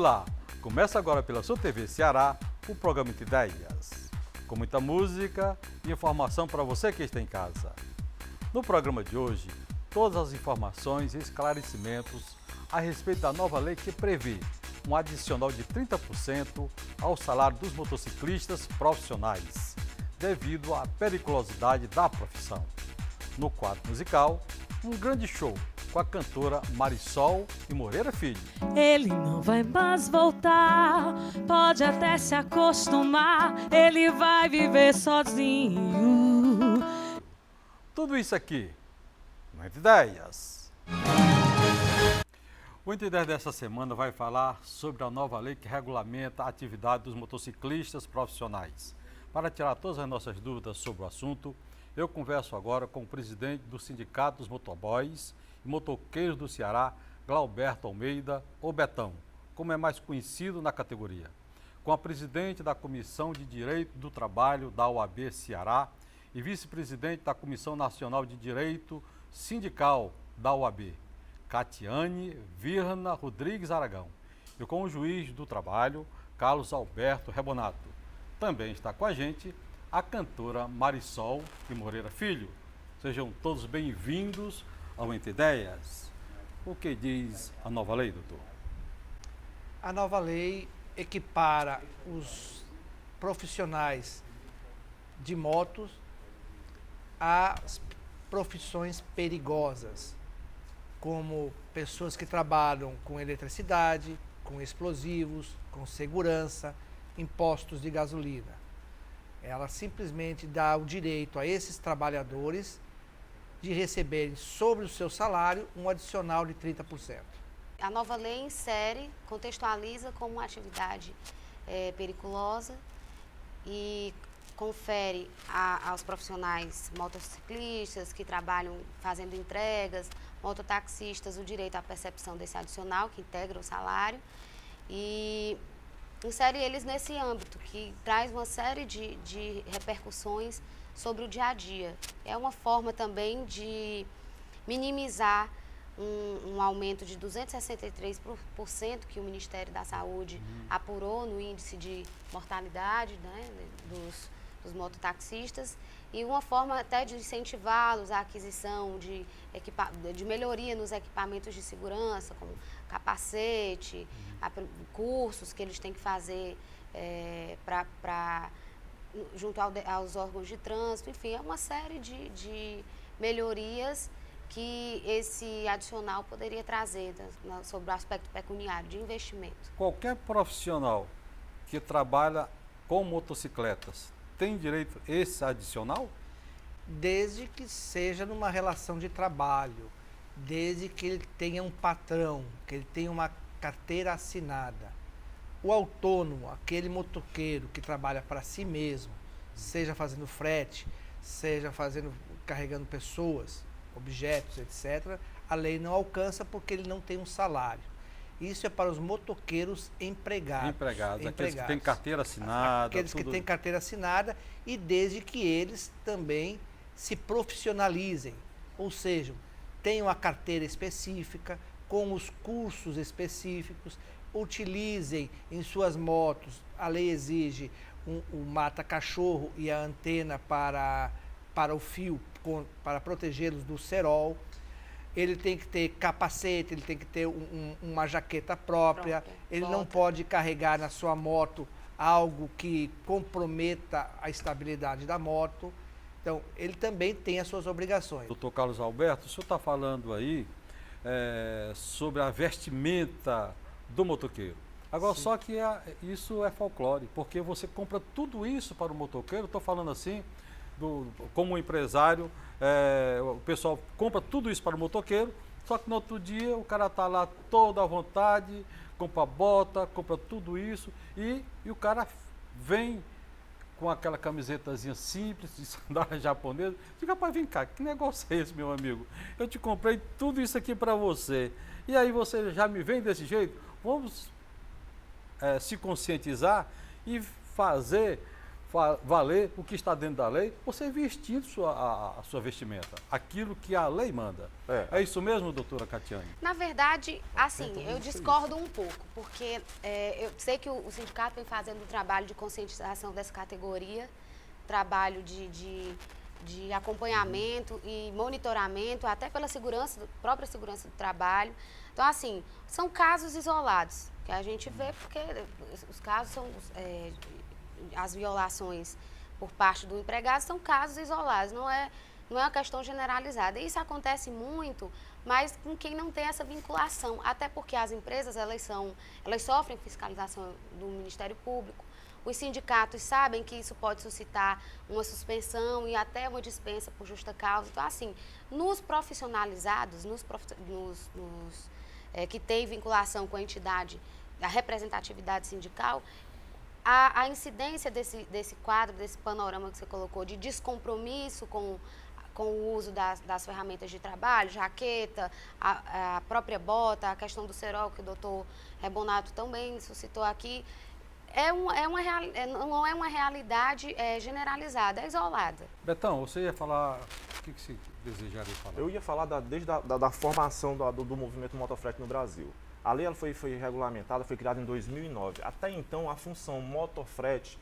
Olá, começa agora pela sua TV Ceará o programa Entre Ideias, com muita música e informação para você que está em casa. No programa de hoje, todas as informações e esclarecimentos a respeito da nova lei que prevê um adicional de 30% ao salário dos motociclistas profissionais, devido à periculosidade da profissão. No quadro musical, um grande show com a cantora Marisol e Moreira Filho. Ele não vai mais voltar, pode até se acostumar, ele vai viver sozinho. Tudo isso aqui, no Entre Ideias. O Entre Ideias dessa semana vai falar sobre a nova lei que regulamenta a atividade dos motociclistas profissionais. Para tirar todas as nossas dúvidas sobre o assunto, eu converso agora com o presidente do Sindicato dos Motoboys e Motoqueiros do Ceará, Glauberto Almeida, ou Betão, como é mais conhecido na categoria. Com a presidente da Comissão de Direito do Trabalho da OAB Ceará e vice-presidente da Comissão Nacional de Direito Sindical da OAB, Catiane Virna Rodrigues Aragão, e com o juiz do trabalho, Carlos Alberto Rebonato. Também está com a gente a cantora Marisol e Moreira Filho. Sejam todos bem-vindos ao Entre Ideias. O que diz a nova lei, doutor? A nova lei equipara os profissionais de motos às profissões perigosas, como pessoas que trabalham com eletricidade, com explosivos, com segurança, em postos de gasolina. Ela simplesmente dá o direito a esses trabalhadores de receberem sobre o seu salário um adicional de 30%. A nova lei insere, contextualiza como uma atividade periculosa e confere aos profissionais motociclistas que trabalham fazendo entregas, mototaxistas, o direito à percepção desse adicional que integra o salário e insere eles nesse âmbito que traz uma série de repercussões sobre o dia a dia. É uma forma também de minimizar um aumento de 263% que o Ministério da Saúde apurou no índice de mortalidade, né, dos mototaxistas e uma forma até de incentivá-los à aquisição de melhoria nos equipamentos de segurança, como capacete, cursos que eles têm que fazer junto aos órgãos de trânsito, enfim, é uma série de melhorias que esse adicional poderia trazer sobre o aspecto pecuniário, de investimento. Qualquer profissional que trabalha com motocicletas tem direito a esse adicional? Desde que seja numa relação de trabalho, desde que ele tenha um patrão, que ele tenha uma carteira assinada. O autônomo, aquele motoqueiro que trabalha para si mesmo, seja fazendo frete, seja carregando pessoas, objetos, etc., a lei não alcança porque ele não tem um salário. Isso é para os motoqueiros empregados. Aqueles que têm carteira assinada. Aqueles que têm carteira assinada e desde que eles também se profissionalizem, ou seja, tenham a carteira específica, com os cursos específicos, utilizem em suas motos, a lei exige o mata-cachorro e a antena para o fio, para protegê-los do cerol. Ele tem que ter capacete, ele tem que ter uma jaqueta própria, ele não pode carregar na sua moto algo que comprometa a estabilidade da moto. Então, ele também tem as suas obrigações. Doutor Carlos Alberto, o senhor está falando aí sobre a vestimenta do motoqueiro. Agora, sim, só que isso é folclore, porque você compra tudo isso para o motoqueiro, estou falando assim, como empresário, o pessoal compra tudo isso para o motoqueiro, só que no outro dia o cara está lá todo à vontade, compra bota, compra tudo isso e o cara vem com aquela camisetazinha simples, de sandália japonesa. Diga, rapaz, vem cá, que negócio é esse, meu amigo? Eu te comprei tudo isso aqui para você. E aí você já me vem desse jeito? Vamos se conscientizar e fazer valer o que está dentro da lei, você vestindo a sua vestimenta, aquilo que a lei manda. É isso mesmo, doutora Catiane? Na verdade, assim, eu discordo um pouco, porque eu sei que o sindicato vem fazendo um trabalho de conscientização dessa categoria, trabalho de acompanhamento e monitoramento, até pela própria segurança do trabalho. Então, assim, são casos isolados que a gente vê, porque os casos são... as violações por parte do empregado são casos isolados, não é uma questão generalizada. Isso acontece muito, mas com quem não tem essa vinculação, até porque as empresas elas sofrem fiscalização do Ministério Público. Os sindicatos sabem que isso pode suscitar uma suspensão e até uma dispensa por justa causa. Então, assim, nos profissionalizados, que têm vinculação com a entidade, a representatividade sindical, a incidência desse quadro, desse panorama que você colocou, de descompromisso com o uso das ferramentas de trabalho, jaqueta, a própria bota, a questão do cerol, que o doutor Rebonato também suscitou aqui, não é uma realidade generalizada, é isolada. Betão, você ia falar, o que você desejaria falar? Eu ia falar desde a formação do movimento motofrete no Brasil. A lei ela foi regulamentada, foi criada em 2009. Até então, a função motofrete,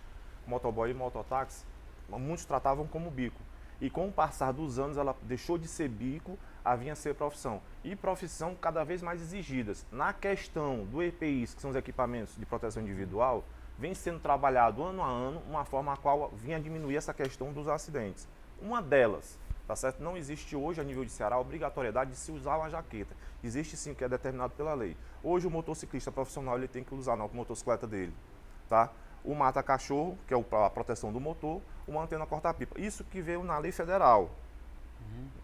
motoboy e mototáxi, muitos tratavam como bico. E com o passar dos anos, ela deixou de ser bico, vinha a ser profissão. E profissão cada vez mais exigidas. Na questão do EPIs, que são os equipamentos de proteção individual, vem sendo trabalhado ano a ano, uma forma a qual vinha a diminuir essa questão dos acidentes. Uma delas, tá certo? Não existe hoje, a nível de Ceará, a obrigatoriedade de se usar uma jaqueta. Existe sim, que é determinado pela lei. Hoje o motociclista profissional ele tem que usar na motocicleta dele, tá? O mata-cachorro, que é a proteção do motor, uma antena corta-pipa. Isso que veio na lei federal,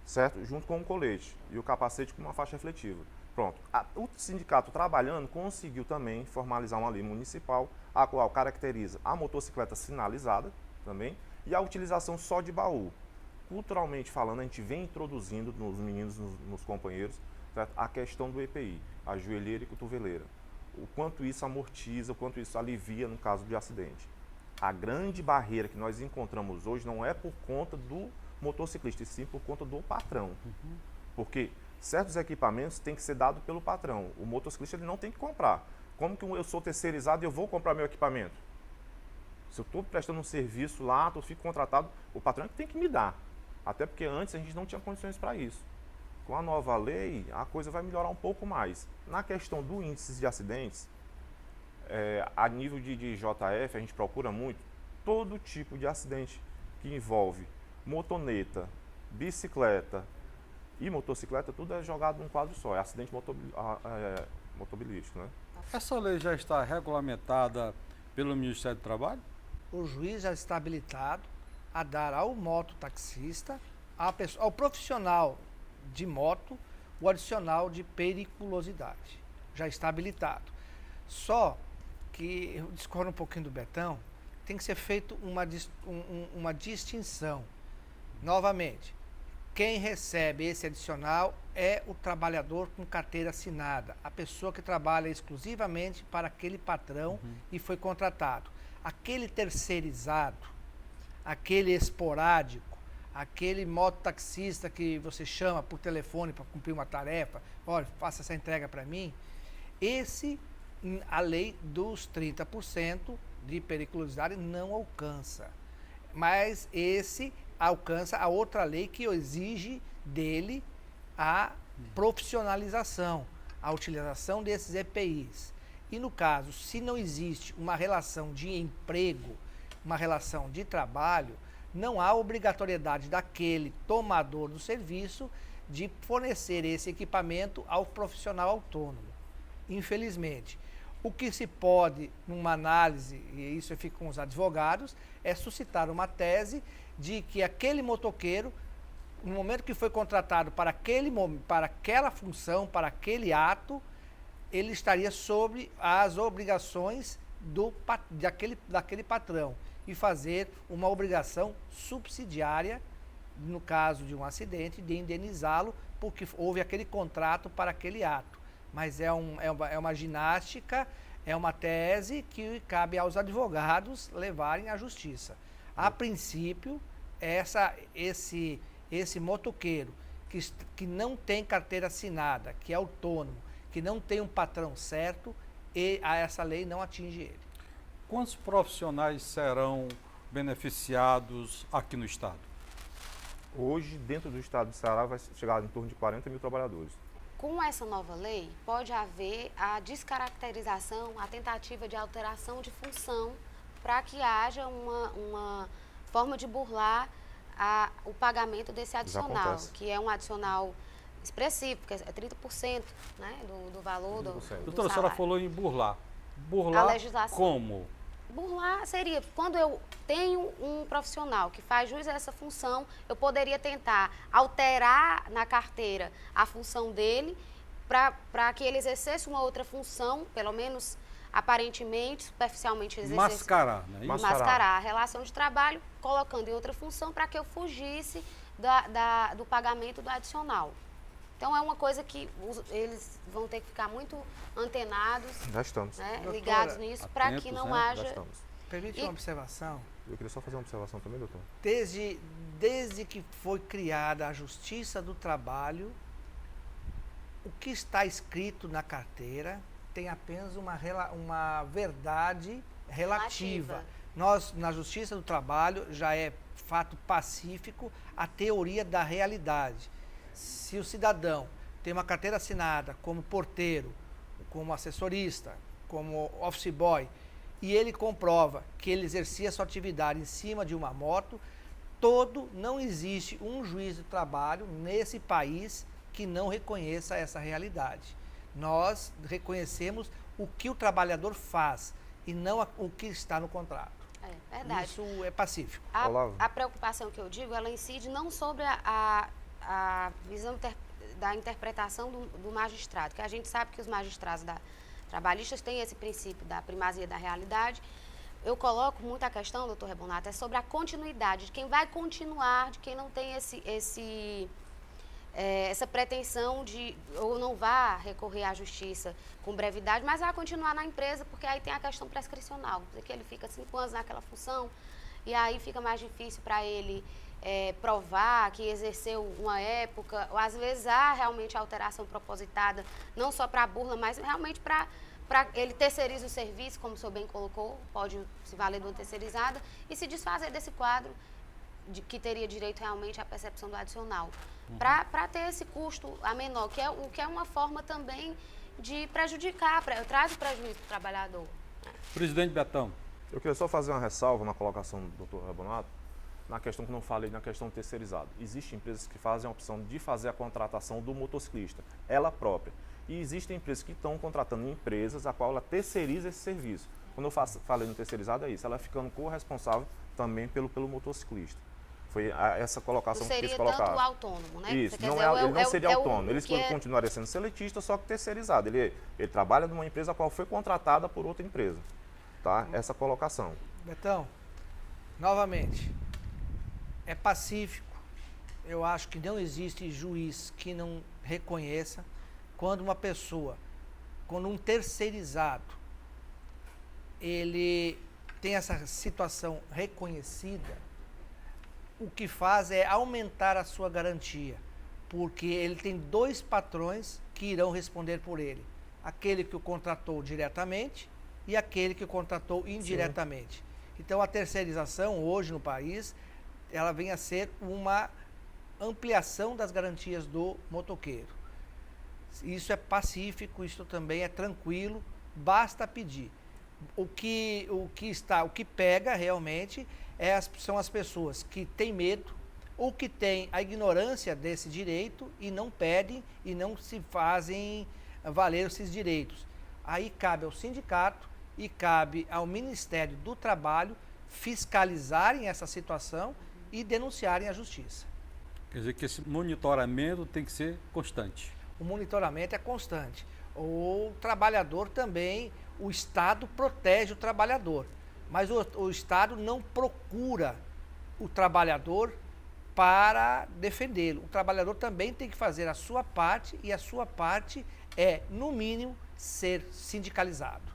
certo? Junto com o colete e o capacete com uma faixa refletiva. Pronto. O sindicato trabalhando conseguiu também formalizar uma lei municipal, a qual caracteriza a motocicleta sinalizada também e a utilização só de baú. Culturalmente falando, a gente vem introduzindo nos meninos, nos companheiros, certo? A questão do EPI, a joelheira e cotoveleira. O quanto isso amortiza, o quanto isso alivia no caso de acidente. A grande barreira que nós encontramos hoje não é por conta do motociclista, e sim por conta do patrão. Porque certos equipamentos têm que ser dados pelo patrão. O motociclista ele não tem que comprar. Como que eu sou terceirizado e eu vou comprar meu equipamento? Se eu estou prestando um serviço lá, eu fico contratado, o patrão é que tem que me dar. Até porque antes a gente não tinha condições para isso. Com a nova lei, a coisa vai melhorar um pouco mais. Na questão do índice de acidentes, a nível de JF, a gente procura muito todo tipo de acidente que envolve motoneta, bicicleta e motocicleta, tudo é jogado num quadro só, é acidente motobilístico, né? Essa lei já está regulamentada pelo Ministério do Trabalho? O juiz já está habilitado a dar ao mototaxista, ao profissional de moto, o adicional de periculosidade. Já está habilitado. Só que, eu discordo um pouquinho do Betão, tem que ser feita uma distinção. Novamente, quem recebe esse adicional é o trabalhador com carteira assinada, a pessoa que trabalha exclusivamente para aquele patrão e foi contratado. Aquele terceirizado, aquele esporádico, aquele mototaxista que você chama por telefone para cumprir uma tarefa, olha, faça essa entrega para mim, a lei dos 30% de periculosidade não alcança. Mas esse alcança a outra lei que exige dele a profissionalização, a utilização desses EPIs. E no caso, se não existe uma relação de emprego, uma relação de trabalho, não há obrigatoriedade daquele tomador do serviço de fornecer esse equipamento ao profissional autônomo. Infelizmente, o que se pode, numa análise, e isso fica com os advogados, é suscitar uma tese de que aquele motoqueiro, no momento que foi contratado para aquela função, para aquele ato, ele estaria sobre as obrigações daquele patrão e fazer uma obrigação subsidiária, no caso de um acidente, de indenizá-lo, porque houve aquele contrato para aquele ato. Mas é uma ginástica, é uma tese que cabe aos advogados levarem à justiça. A princípio, esse motoqueiro que não tem carteira assinada, que é autônomo, que não tem um patrão certo, essa lei não atinge ele. Quantos profissionais serão beneficiados aqui no estado? Hoje, dentro do estado do Ceará, vai chegar em torno de 40 mil trabalhadores. Com essa nova lei, pode haver a descaracterização, a tentativa de alteração de função para que haja uma forma de burlar o pagamento desse adicional, que é um adicional expressivo, porque é 30%, né, do valor do Doutora, a senhora salário. falou em burlar. Burlar A legislação. como? Burlar seria, quando eu tenho um profissional que faz jus a essa função, eu poderia tentar alterar na carteira a função dele para que ele exercesse uma outra função, pelo menos aparentemente, superficialmente exercesse. Mascarar, né? Mascarar a relação de trabalho, colocando em outra função para que eu fugisse do pagamento do adicional. Então, é uma coisa que eles vão ter que ficar muito antenados, Já estamos. né, Doutora, ligados nisso, para que atentos, não né? Já haja... estamos. Permite uma observação? Eu queria só fazer uma observação também, doutor. Desde que foi criada a Justiça do Trabalho, o que está escrito na carteira tem apenas uma verdade relativa. Nós, na Justiça do Trabalho, já é fato pacífico a teoria da realidade. Se o cidadão tem uma carteira assinada como porteiro, como assessorista, como office boy, e ele comprova que ele exercia sua atividade em cima de uma moto, não existe um juiz de trabalho nesse país que não reconheça essa realidade. Nós reconhecemos o que o trabalhador faz e não o que está no contrato. É verdade. Isso é pacífico. A preocupação que eu digo, ela incide não sobre a visão da interpretação do magistrado, que a gente sabe que os magistrados trabalhistas têm esse princípio da primazia da realidade. Eu coloco muito a questão, doutor Rebonato, é sobre a continuidade, de quem vai continuar, de quem não tem essa pretensão de, ou não vá recorrer à justiça com brevidade, mas vai continuar na empresa, porque aí tem a questão prescricional, que ele fica 5 anos naquela função, e aí fica mais difícil para ele provar que exerceu uma época, ou às vezes há realmente alteração propositada, não só para a burla, mas realmente para ele terceiriza o serviço, como o senhor bem colocou, pode se valer de uma terceirizada, e se desfazer desse quadro que teria direito realmente à percepção do adicional. Para ter esse custo a menor, que é uma forma também de prejudicar, traz o prejuízo para o trabalhador. Presidente Betão. Eu queria só fazer uma ressalva na colocação do doutor Rebonato, na questão que não falei, na questão do terceirizado. Existem empresas que fazem a opção de fazer a contratação do motociclista, ela própria. E existem empresas que estão contratando empresas a qual ela terceiriza esse serviço. Quando eu falei no terceirizado é isso, ela ficando corresponsável também pelo motociclista. Foi essa colocação que eles colocaram. Seria tanto o autônomo, né? Isso, ele não seria autônomo, ele continuaria sendo seletista, só que terceirizado. Ele trabalha numa empresa a qual foi contratada por outra empresa. Tá? Essa colocação. Betão, novamente, é pacífico. Eu acho que não existe juiz que não reconheça quando quando um terceirizado, ele tem essa situação reconhecida, o que faz é aumentar a sua garantia, porque ele tem 2 patrões que irão responder por ele. Aquele que o contratou diretamente e aquele que o contratou indiretamente. Sim. Então, a terceirização hoje no país, ela vem a ser uma ampliação das garantias do motoqueiro. Isso é pacífico, isso também é tranquilo, basta pedir. O que pega realmente são as pessoas que têm medo ou que têm a ignorância desse direito e não pedem e não se fazem valer esses direitos. Aí cabe ao sindicato e cabe ao Ministério do Trabalho fiscalizarem essa situação e denunciarem à justiça. Quer dizer que esse monitoramento tem que ser constante. O monitoramento é constante. O trabalhador também, o Estado protege o trabalhador, mas o Estado não procura o trabalhador para defendê-lo. O trabalhador também tem que fazer a sua parte e a sua parte é, no mínimo, ser sindicalizado.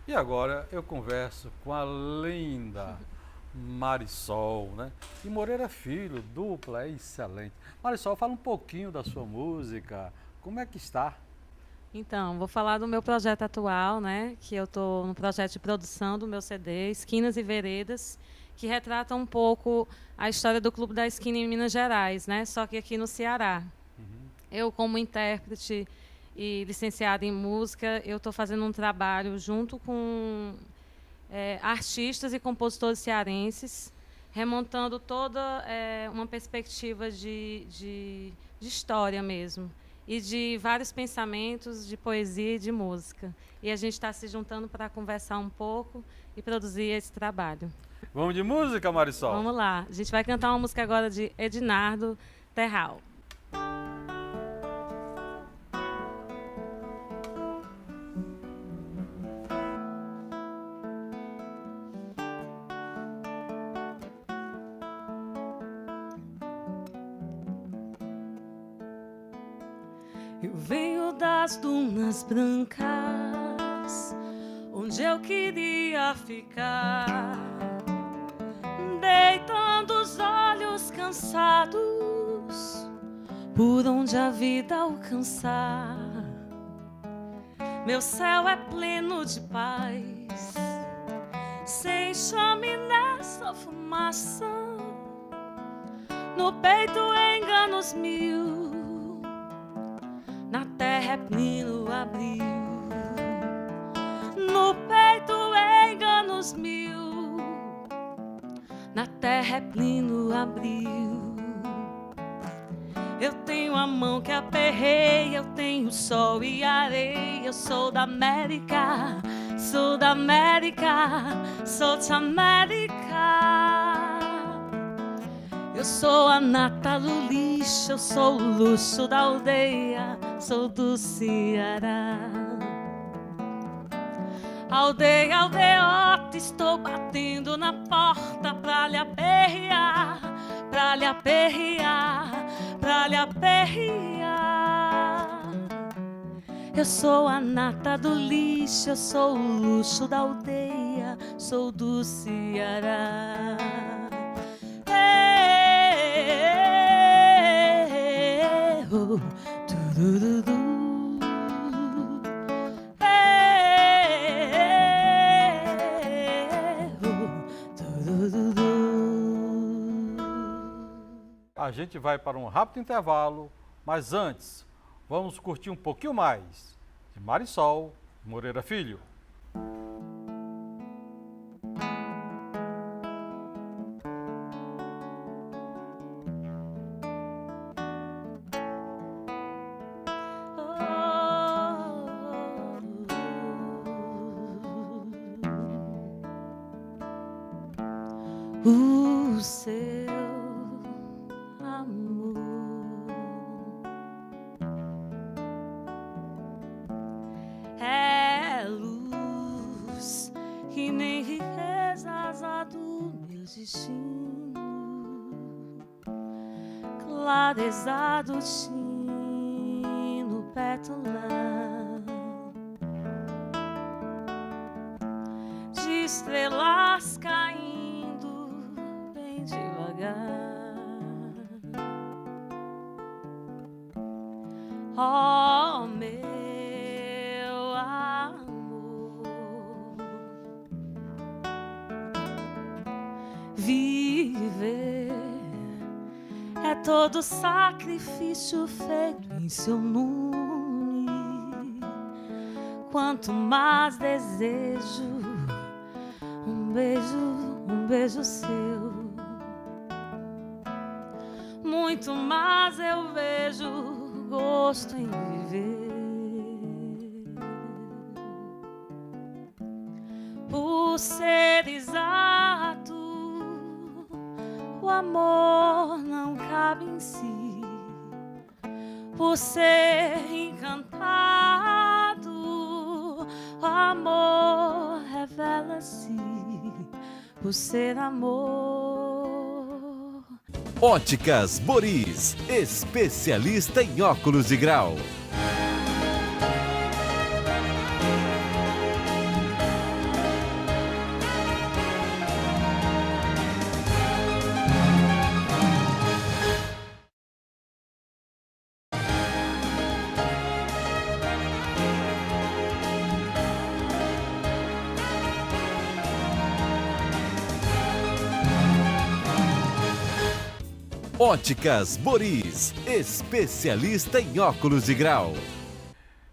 E agora eu converso com a linda Marisol, né? E Moreira Filho, dupla, é excelente. Marisol, fala um pouquinho da sua música, como é que está? Então, vou falar do meu projeto atual, né? Que eu estou no projeto de produção do meu CD, Esquinas e Veredas, que retrata um pouco a história do Clube da Esquina em Minas Gerais, né? Só que aqui no Ceará. Eu, como intérprete e licenciada em música, eu estou fazendo um trabalho junto com artistas e compositores cearenses, remontando toda uma perspectiva de história mesmo, e de vários pensamentos de poesia e de música. E a gente está se juntando para conversar um pouco e produzir esse trabalho. Vamos de música, Marisol? Vamos lá. A gente vai cantar uma música agora de Ednardo Terral. Eu venho das dunas brancas, onde eu queria ficar, deitando os olhos cansados, por onde a vida alcançar. Meu céu é pleno de paz, sem chaminé, só fumaça, no peito enganos mil, na terra é pleno abril, no peito enganos mil, na terra é pleno abril. Eu tenho a mão que aperreia, eu tenho sol e areia, eu sou da América, sou da América, sou de América. Eu sou a nata do lixo, eu sou o luxo da aldeia, sou do Ceará. Aldeia, aldeota, estou batendo na porta pra lhe aperrear, pra lhe aperrear, pra lhe aperrear. Eu sou a nata do lixo, eu sou o luxo da aldeia, sou do Ceará. A gente vai para um rápido intervalo, mas antes, vamos curtir um pouquinho mais de Marisol Moreira Filho. O seu amor é luz que nem riquezas a do meu destino, clareza do tino pétala de estrelas caindo devagar. Oh, meu amor, viver é todo sacrifício feito em seu nome. Quanto mais desejo um beijo seu, muito mais eu vejo gosto em viver. Por ser exato, o amor não cabe em si. Por ser encantado, o amor revela-se. Por ser amor. Óticas Boris, especialista em óculos de grau. Óticas Boris, especialista em óculos de grau.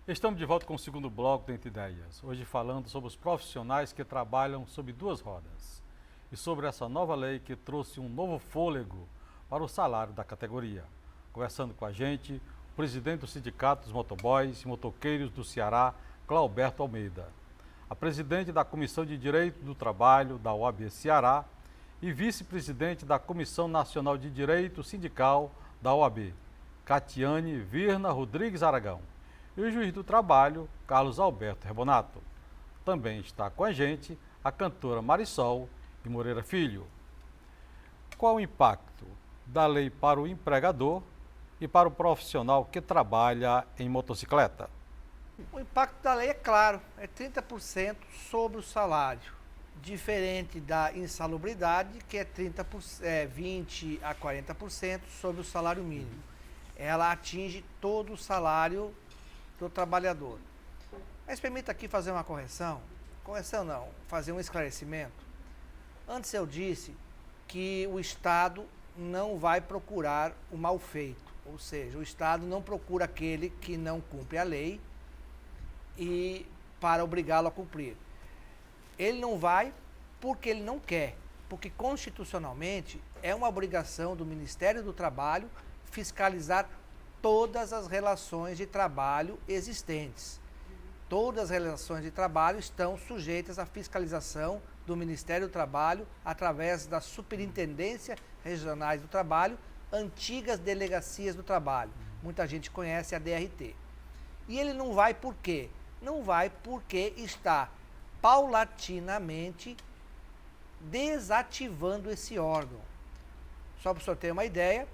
Estamos de volta com o segundo bloco do Entre Ideias, hoje falando sobre os profissionais que trabalham sob duas rodas e sobre essa nova lei que trouxe um novo fôlego para o salário da categoria. Conversando com a gente, o presidente do Sindicato dos Motoboys e Motoqueiros do Ceará, Clauberto Almeida, a presidente da Comissão de Direito do Trabalho da OAB Ceará e vice-presidente da Comissão Nacional de Direito Sindical da OAB, Catiane Virna Rodrigues Aragão, e o juiz do trabalho, Carlos Alberto Rebonato. Também está com a gente a cantora Marisol de Moreira Filho. Qual o impacto da lei para o empregador e para o profissional que trabalha em motocicleta? O impacto da lei é claro, é 30% sobre o salário, diferente da insalubridade, que é 20% a 40% sobre o salário mínimo. Ela atinge todo o salário do trabalhador. Mas permita aqui fazer uma correção não, fazer um esclarecimento. Antes eu disse que o Estado não vai procurar o mal feito, ou seja, o Estado não procura aquele que não cumpre a lei e para obrigá-lo a cumprir. Ele não vai porque ele não quer, porque constitucionalmente é uma obrigação do Ministério do Trabalho fiscalizar todas as relações de trabalho existentes. Todas as relações de trabalho estão sujeitas à fiscalização do Ministério do Trabalho através das Superintendências Regionais do Trabalho, antigas Delegacias do Trabalho. Muita gente conhece a DRT. E ele não vai por quê? Não vai porque está paulatinamente desativando esse órgão. Só para o senhor ter uma ideia,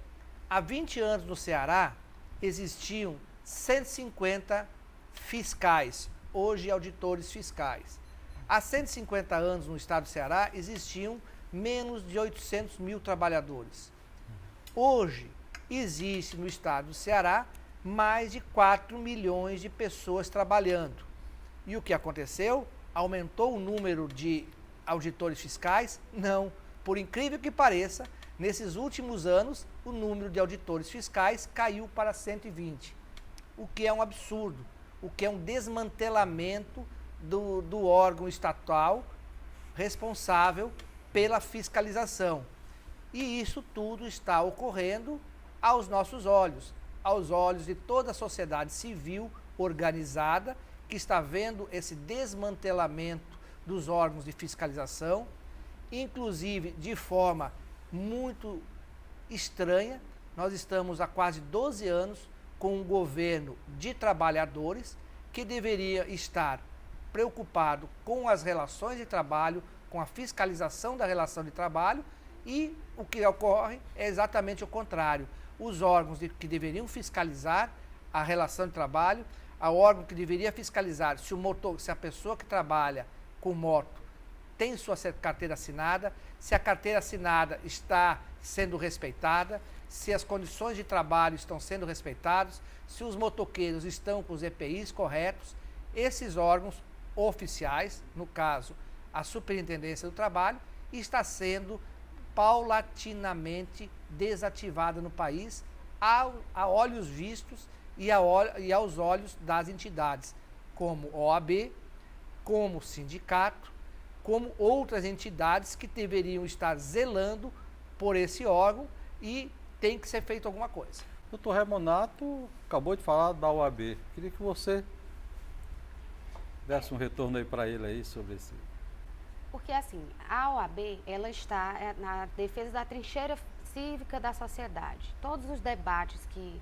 há 20 anos no Ceará existiam 150 fiscais, hoje auditores fiscais. Há 150 anos no estado do Ceará existiam menos de 800 mil trabalhadores. Hoje existe no estado do Ceará mais de 4 milhões de pessoas trabalhando. E o que aconteceu? Aumentou o número de auditores fiscais? Não. Por incrível que pareça, nesses últimos anos, o número de auditores fiscais caiu para 120, o que é um absurdo, o que é um desmantelamento do órgão estatal responsável pela fiscalização. E isso tudo está ocorrendo aos nossos olhos, aos olhos de toda a sociedade civil organizada, que está vendo esse desmantelamento dos órgãos de fiscalização, inclusive de forma muito estranha. Nós estamos há quase 12 anos com um governo de trabalhadores que deveria estar preocupado com as relações de trabalho, com a fiscalização da relação de trabalho, e o que ocorre é exatamente o contrário. Os órgãos que deveriam fiscalizar a relação de trabalho, a órgão que deveria fiscalizar se a pessoa que trabalha com moto tem sua carteira assinada, se a carteira assinada está sendo respeitada, se as condições de trabalho estão sendo respeitadas, se os motoqueiros estão com os EPIs corretos. Esses órgãos oficiais, no caso a Superintendência do Trabalho, está sendo paulatinamente desativada no país a olhos vistos e aos olhos das entidades, como OAB, como sindicato, como outras entidades que deveriam estar zelando por esse órgão, e tem que ser feito alguma coisa. Doutor Rebonato acabou de falar da OAB. Queria que você desse um retorno aí para ele aí sobre esse. Porque assim, a OAB, ela está na defesa da trincheira cívica da sociedade. Todos os debates que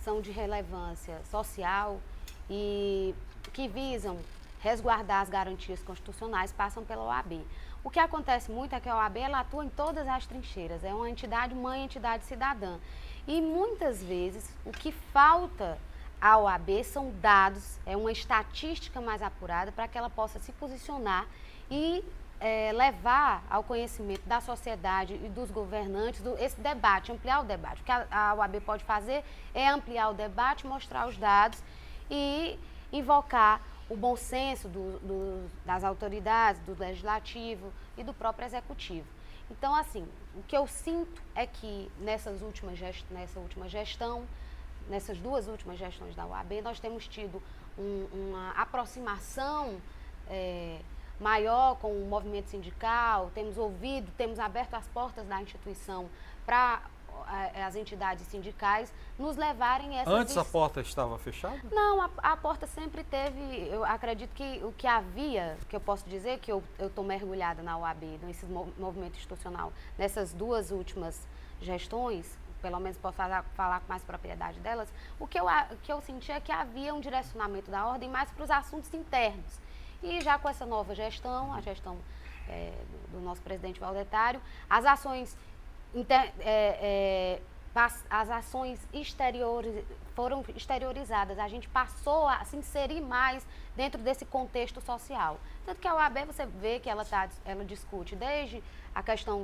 são de relevância social e que visam resguardar as garantias constitucionais passam pela OAB. O que acontece muito é que a OAB ela atua em todas as trincheiras, é uma entidade mãe, entidade cidadã. E muitas vezes o que falta à OAB são dados, é uma estatística mais apurada para que ela possa se posicionar e levar ao conhecimento da sociedade e dos governantes esse debate, ampliar o debate. O que a OAB pode fazer é ampliar o debate, mostrar os dados e invocar o bom senso das autoridades, do legislativo e do próprio executivo. Então, assim, o que eu sinto é que nessa última gestão, nessas duas últimas gestões da UAB, nós temos tido uma aproximação maior com o movimento sindical, temos ouvido, temos aberto as portas da instituição para as entidades sindicais nos levarem essas... Antes a porta estava fechada? Não, a porta sempre teve, eu acredito que o que havia, que eu posso dizer, que eu estou mergulhada na UAB, nesse movimento institucional, nessas duas últimas gestões, pelo menos posso falar com mais propriedade delas, o que eu senti é que havia um direcionamento da ordem mais para os assuntos internos. E já com essa nova gestão, a gestão do nosso presidente Valdetário, as ações exteriores foram exteriorizadas, a gente passou a se inserir mais dentro desse contexto social. Tanto que a UAB, você vê que ela discute desde a questão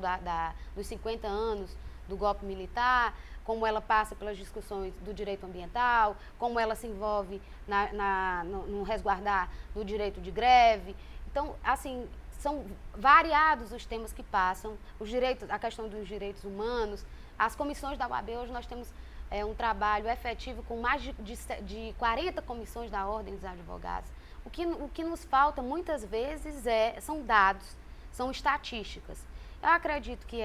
dos 50 anos do golpe militar, como ela passa pelas discussões do direito ambiental, como ela se envolve no resguardar do direito de greve. Então, assim, são variados os temas que passam, a questão dos direitos humanos. As comissões da UAB, hoje nós temos um trabalho efetivo com mais de 40 comissões da Ordem dos Advogados. O que nos falta muitas vezes são dados, são estatísticas. Eu acredito que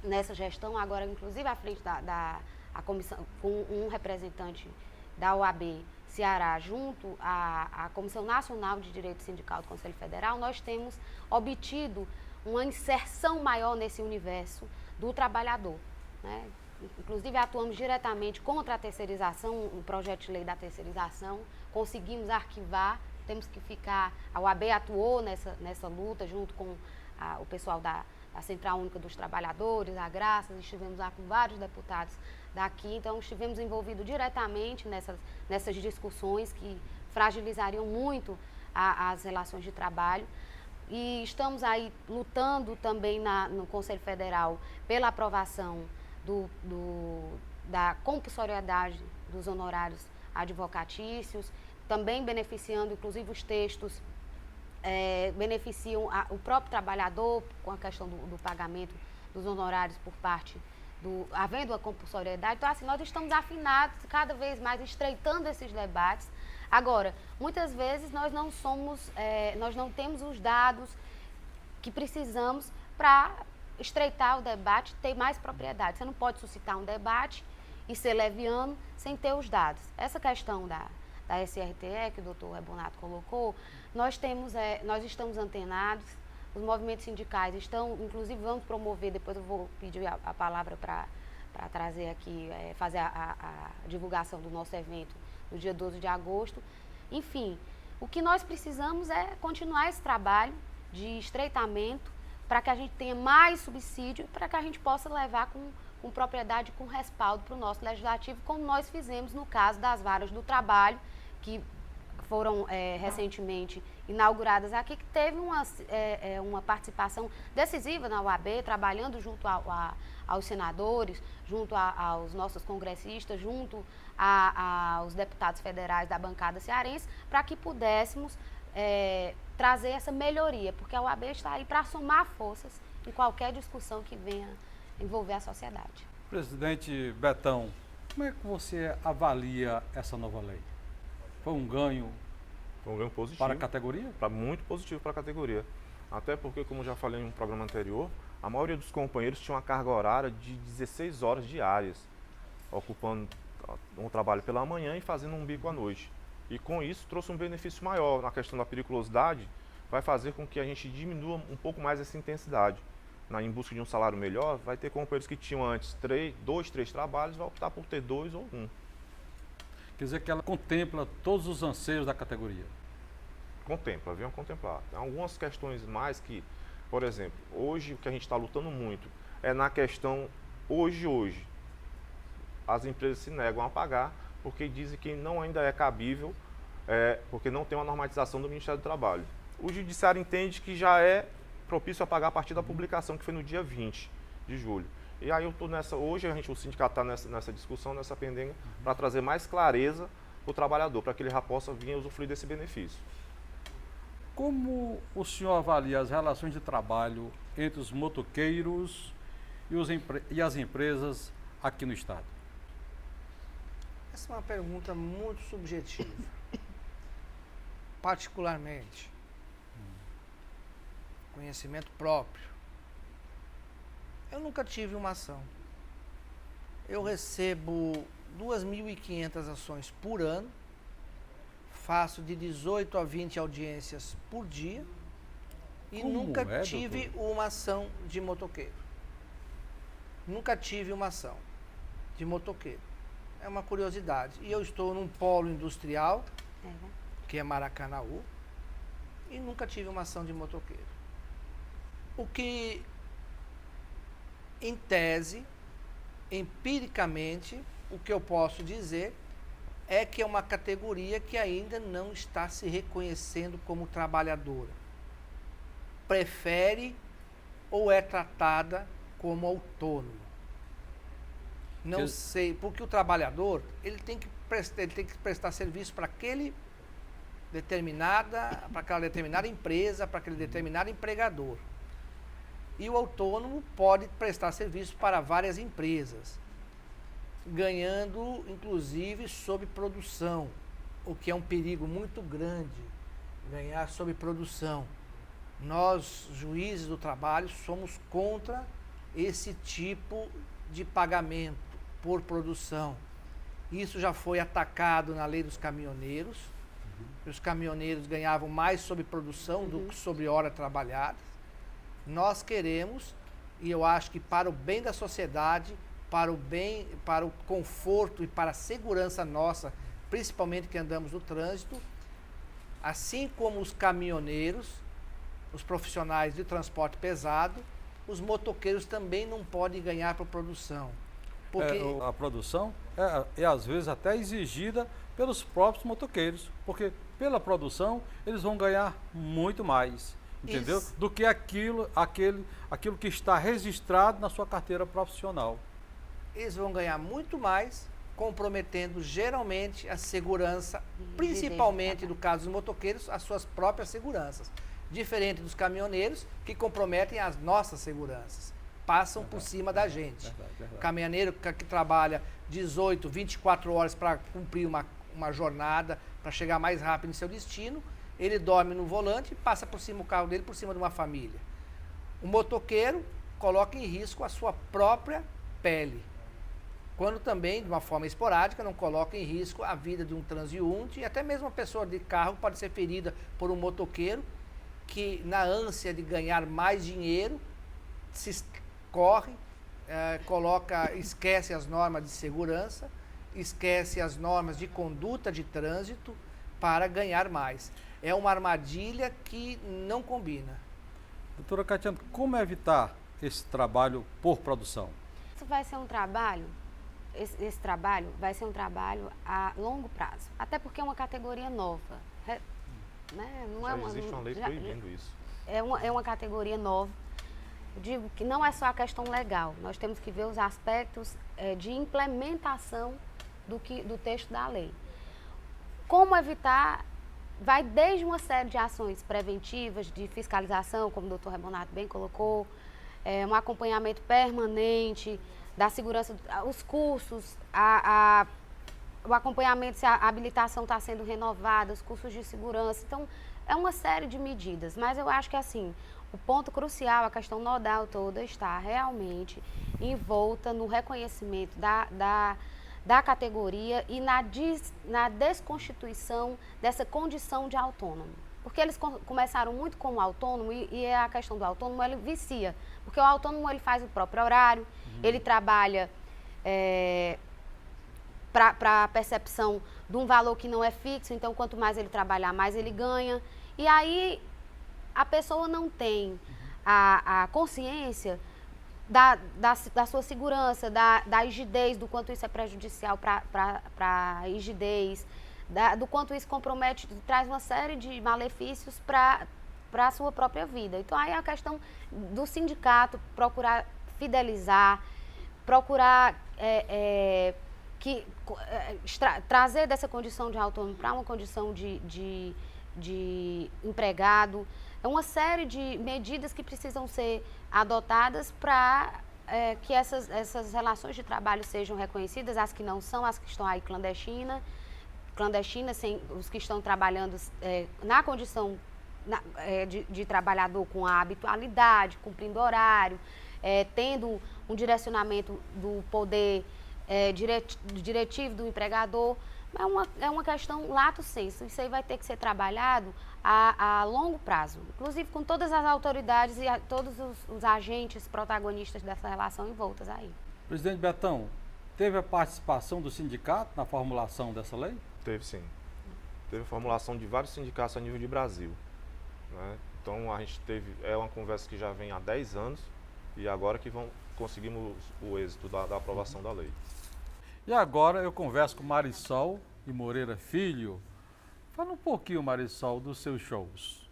nessa gestão, agora inclusive à frente da comissão, com um representante da OAB Ceará, junto à Comissão Nacional de Direito Sindical do Conselho Federal, nós temos obtido uma inserção maior nesse universo do trabalhador, né? Inclusive atuamos diretamente contra a terceirização, o projeto de lei da terceirização, conseguimos arquivar, temos que ficar, a OAB atuou nessa luta junto com o pessoal da Central Única dos Trabalhadores, a Graças, estivemos lá com vários deputados daqui, então estivemos envolvidos diretamente nessas discussões que fragilizariam muito as relações de trabalho. E estamos aí lutando também no Conselho Federal pela aprovação da compulsoriedade dos honorários advocatícios, também beneficiando, inclusive os textos beneficiam o próprio trabalhador com a questão do pagamento dos honorários por parte havendo a compulsoriedade. Então, assim, nós estamos afinados cada vez mais, estreitando esses debates. Agora, muitas vezes nós não temos os dados que precisamos para estreitar o debate, ter mais propriedade. Você não pode suscitar um debate e ser leviano sem ter os dados. Essa questão da SRTE, que o doutor Rebonato colocou, nós estamos antenados, os movimentos sindicais estão, inclusive vamos promover, depois eu vou pedir a palavra para trazer aqui, fazer a divulgação do nosso evento no dia 12 de agosto. Enfim, o que nós precisamos é continuar esse trabalho de estreitamento para que a gente tenha mais subsídio, para que a gente possa levar com propriedade, com respaldo para o nosso legislativo, como nós fizemos no caso das varas do trabalho, que foram recentemente inauguradas aqui, que teve uma participação decisiva na UAB, trabalhando junto aos senadores, junto aos nossos congressistas, junto aos deputados federais da bancada cearense, para que pudéssemos trazer essa melhoria, porque a UAB está aí para somar forças em qualquer discussão que venha envolver a sociedade. Presidente Betão, como é que você avalia essa nova lei? Foi um ganho positivo para a categoria? Muito positivo para a categoria. Até porque, como já falei em um programa anterior, a maioria dos companheiros tinha uma carga horária de 16 horas diárias, ocupando um trabalho pela manhã e fazendo um bico à noite. E com isso trouxe um benefício maior na questão da periculosidade, vai fazer com que a gente diminua um pouco mais essa intensidade. Em busca de um salário melhor, vai ter companheiros que tinham antes 2, 3 trabalhos, vai optar por ter 2 ou 1. Quer dizer que ela contempla todos os anseios da categoria? Contempla, venham contemplar. Tem algumas questões mais que, por exemplo, hoje o que a gente está lutando muito é na questão hoje. As empresas se negam a pagar porque dizem que não ainda é cabível, porque não tem uma normatização do Ministério do Trabalho. O Judiciário entende que já é propício a pagar a partir da publicação, que foi no dia 20 de julho. E aí eu estou hoje o sindicato está nessa discussão, nessa pendenga, para trazer mais clareza para o trabalhador, para que ele já possa vir usufruir desse benefício. Como o senhor avalia as relações de trabalho entre os motoqueiros e as empresas aqui no estado? Essa é uma pergunta muito subjetiva. Particularmente, conhecimento próprio. Eu nunca tive uma ação. Eu recebo 2.500 ações por ano, faço de 18 a 20 audiências por dia e Como nunca é, tive doutor? uma ação de motoqueiro. Nunca tive uma ação de motoqueiro. É uma curiosidade. E eu estou num polo industrial, que é Maracanaú, e nunca tive uma ação de motoqueiro. O que, em tese, empiricamente, o que eu posso dizer é que é uma categoria que ainda não está se reconhecendo como trabalhadora. Prefere ou é tratada como autônomo. Não sei, porque o trabalhador, ele tem que prestar serviço para aquela determinada empresa, para aquele determinado empregador. E o autônomo pode prestar serviço para várias empresas, ganhando, inclusive, sob produção, o que é um perigo muito grande, ganhar sob produção. Nós, juízes do trabalho, somos contra esse tipo de pagamento por produção. Isso já foi atacado na lei dos caminhoneiros. Os caminhoneiros ganhavam mais sob produção do que sobre hora trabalhada. Nós queremos, e eu acho que para o bem da sociedade, para o conforto e para a segurança nossa, principalmente que andamos no trânsito, assim como os caminhoneiros, os profissionais de transporte pesado, os motoqueiros também não podem ganhar por produção. Porque A produção é às vezes até exigida pelos próprios motoqueiros, porque pela produção eles vão ganhar muito mais, entendeu? Isso. Do que aquilo que está registrado na sua carteira profissional. eles vão ganhar muito mais, comprometendo geralmente a segurança, principalmente no caso dos motoqueiros, as suas próprias seguranças. Diferente dos caminhoneiros, que comprometem as nossas seguranças. Passam por cima da gente. Verdade. Caminhoneiro que trabalha 18, 24 horas para cumprir uma jornada, para chegar mais rápido em seu destino, ele dorme no volante e passa por cima o carro dele, por cima de uma família. O motoqueiro coloca em risco a sua própria pele, quando também, de uma forma esporádica, não coloca em risco a vida de um transeunte, e até mesmo uma pessoa de carro pode ser ferida por um motoqueiro que, na ânsia de ganhar mais dinheiro, esquece as normas de segurança, esquece as normas de conduta de trânsito para ganhar mais. É uma armadilha que não combina. Doutora Catiana, como evitar esse trabalho por produção? Isso vai ser um trabalho, esse trabalho vai ser um trabalho a longo prazo, até porque é uma categoria nova. Né? Não Já é uma, existe uma lei proibindo isso. É uma categoria nova. Eu digo que não é só a questão legal, nós temos que ver os aspectos de implementação do texto da lei. Como evitar? Vai desde uma série de ações preventivas, de fiscalização, como o doutor Rebonato bem colocou, um acompanhamento permanente da segurança, os cursos, o acompanhamento se a habilitação está sendo renovada, os cursos de segurança. Então, é uma série de medidas, mas eu acho que assim, o ponto crucial, a questão nodal toda está realmente envolta no reconhecimento da categoria e na desconstituição dessa condição de autônomo. Porque eles começaram muito como autônomo e a questão do autônomo, ele vicia. Porque o autônomo, ele faz o próprio horário, ele trabalha para a percepção de um valor que não é fixo, então quanto mais ele trabalhar, mais ele ganha. E aí a pessoa não tem a consciência da sua segurança, da rigidez, do quanto isso é prejudicial para a rigidez, do quanto isso compromete, traz uma série de malefícios para a sua própria vida. Então, aí é a questão do sindicato procurar fidelizar, procurar trazer dessa condição de autônomo para uma condição de de empregado. É uma série de medidas que precisam ser adotadas para que essas relações de trabalho sejam reconhecidas, as que não são, as que estão aí clandestinas, sem os que estão trabalhando na condição de trabalhador com a habitualidade, cumprindo horário, tendo um direcionamento do poder diretivo do empregador. É uma questão lato sensu. Isso aí vai ter que ser trabalhado a longo prazo, inclusive com todas as autoridades e todos os agentes protagonistas dessa relação envoltas aí. Presidente Betão, teve a participação do sindicato na formulação dessa lei? Teve sim. Teve a formulação de vários sindicatos a nível de Brasil, né? Então a gente é uma conversa que já vem há 10 anos e agora que conseguimos o êxito da aprovação da lei. E agora eu converso com Marisol e Moreira Filho. Fala um pouquinho, Marisol, dos seus shows.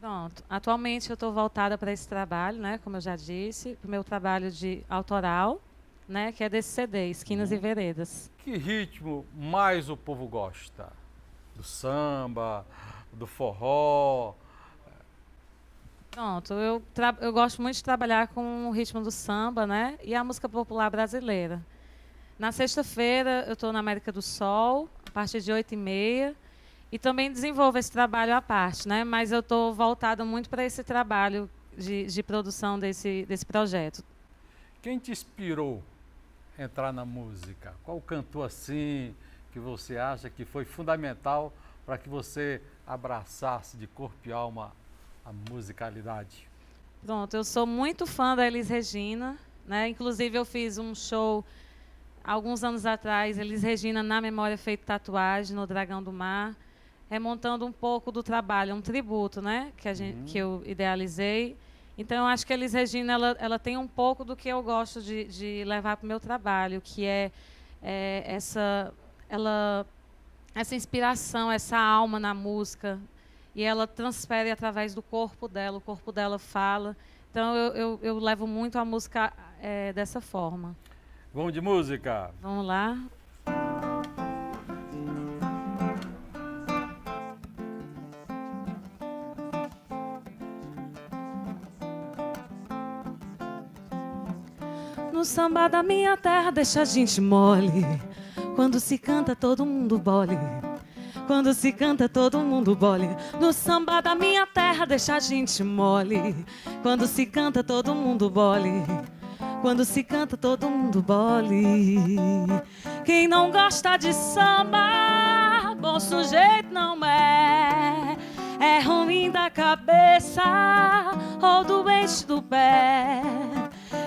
Pronto. Atualmente eu estou voltada para esse trabalho, né? Como eu já disse, para o meu trabalho de autoral, né? Que é desse CD, Esquinas e Veredas. Que ritmo mais o povo gosta? Do samba, do forró? Pronto, eu gosto muito de trabalhar com o ritmo do samba, né? E a música popular brasileira. Na sexta-feira eu estou na América do Sol, a partir de 8h30, e também desenvolvo esse trabalho à parte, né? Mas eu estou voltada muito para esse trabalho de produção desse projeto. Quem te inspirou a entrar na música? Qual cantor assim que você acha que foi fundamental para que você abraçasse de corpo e alma a musicalidade? Pronto, eu sou muito fã da Elis Regina, né? Inclusive eu fiz um show alguns anos atrás, Elis Regina na Memória Feito Tatuagem, no Dragão do Mar, remontando um pouco do trabalho, um tributo, né, que eu idealizei. Então, eu acho que a Elis Regina ela tem um pouco do que eu gosto de levar para o meu trabalho, que é essa inspiração, essa alma na música, e ela transfere através do corpo dela, o corpo dela fala. Então, eu levo muito a música dessa forma. Vamos de música? Vamos lá. No samba da minha terra deixa a gente mole. Quando se canta todo mundo bole. Quando se canta todo mundo bole. No samba da minha terra deixa a gente mole. Quando se canta todo mundo bole. Quando se canta todo mundo bole. Quem não gosta de samba, bom sujeito não é. É ruim da cabeça ou doente do pé.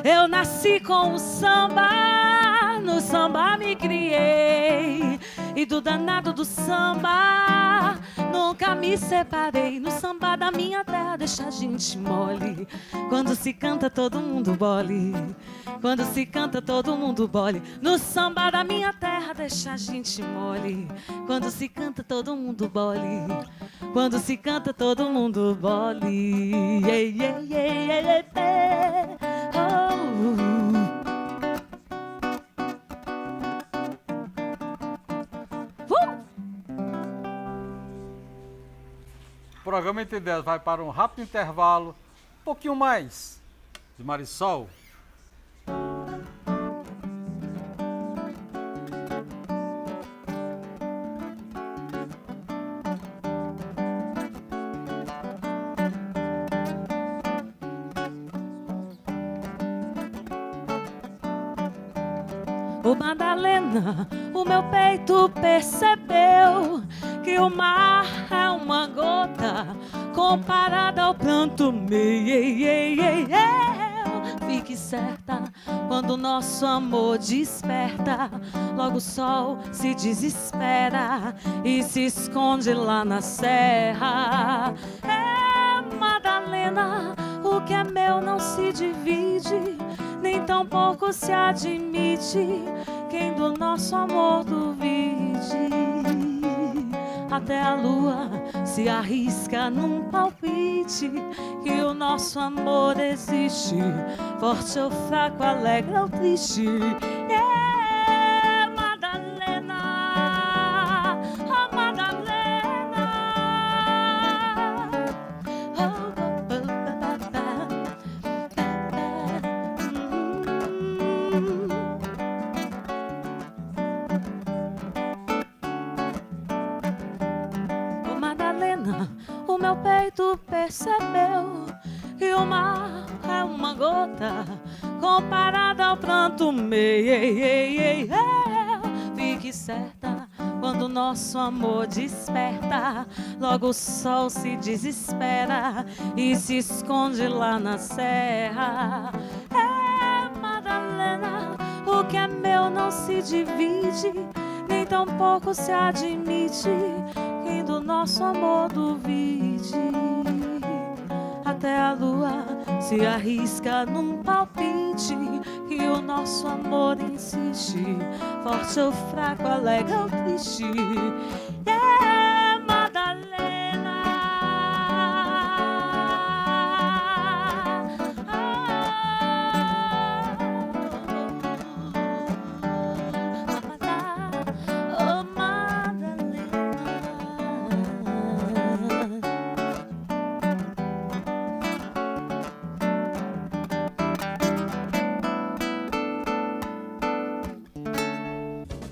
Eu nasci com o samba, no samba me criei. E do danado do samba nunca me separei. No samba da minha terra deixa a gente mole. Quando se canta todo mundo bole. Quando se canta todo mundo bole. No samba da minha terra deixa a gente mole. Quando se canta todo mundo bole. Quando se canta todo mundo bole. Ei, ei, ei, ei, ei, ei. Oh. O programa Entre 10 vai para um rápido intervalo, um pouquinho mais de Marisol. Ô Madalena, o meu peito percebeu que o mar é uma gota comparada ao pranto meu. Fique certa, quando o nosso amor desperta, logo o sol se desespera e se esconde lá na serra. Madalena, o que é meu não se divide, nem tampouco se admite quem do nosso amor duvide. Até a lua se arrisca num palpite que o nosso amor existe, forte ou fraco, alegre ou triste. Madalena, oh Madalena, gota comparada ao pranto meu. Fique certa, quando o nosso amor desperta, logo o sol se desespera e se esconde lá na serra. Madalena, o que é meu não se divide, nem tampouco se admite quem do nosso amor duvide. Até a lua se arrisca num palpite que o nosso amor insiste, forte ou fraco, alegre ou triste. Madalena. Oh, Madalena.